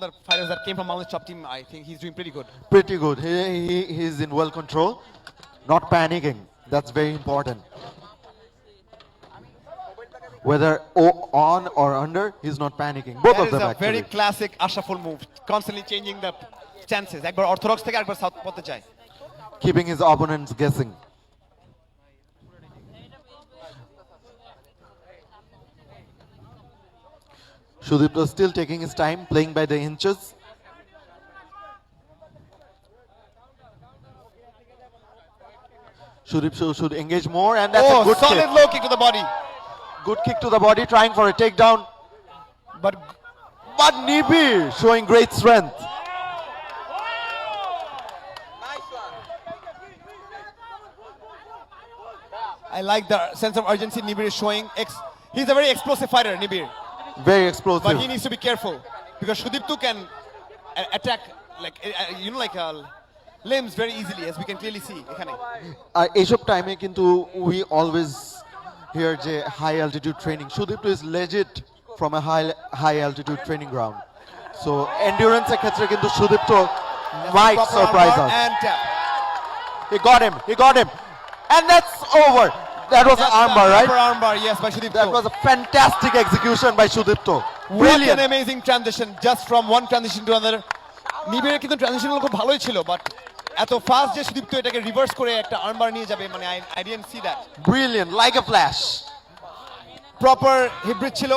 the fighters that came from Bangladesh top team, I think he's doing pretty good. Pretty good. He's in well control, not panicking. That's very important. Whether on or under, he's not panicking. Both That of is them a actually. very classic Ashraful move, constantly changing the chances. একবার orthodox থেকে একবার south পথে যায়. Keeping his opponents guessing. Sudipto still taking his time, playing by the inches. Sudipto should engage more, and that's a good solid kick. low kick to the body. Good kick to the body, trying for a takedown. But Nibir showing great strength. I like the sense of urgency Nibir is showing. He's a very explosive fighter, Nibir. Very explosive. But he needs to be careful because Sudipto can attack like limbs very easily, as we can clearly see. এখানে এইসব টাইমে কিন্তু we always hear যে high altitude training. Sudipto is legit from a high altitude training ground. So endurance এর ক্ষেত্রে কিন্তু Sudipto might proper surprise armbar us. and tap. He got him. And that's over. That was an armbar, right? Proper armbar, yes, by Sudipto. That was a fantastic execution by Sudipto. What Brilliant. an amazing transition, just from one transition to another. নিবিড়ের কিন্তু transition খুব ভালোই ছিল, but এত fast যে সুদীপ্ত এটাকে reverse করে একটা আর্মবার নিয়ে যাবে, মানে I didn't see that. Brilliant, like a flash. Proper hybrid ছিল.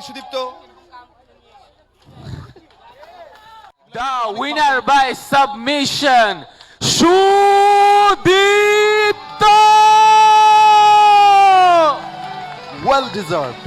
Sudipta. The winner by submission, Sudipto! Well deserved.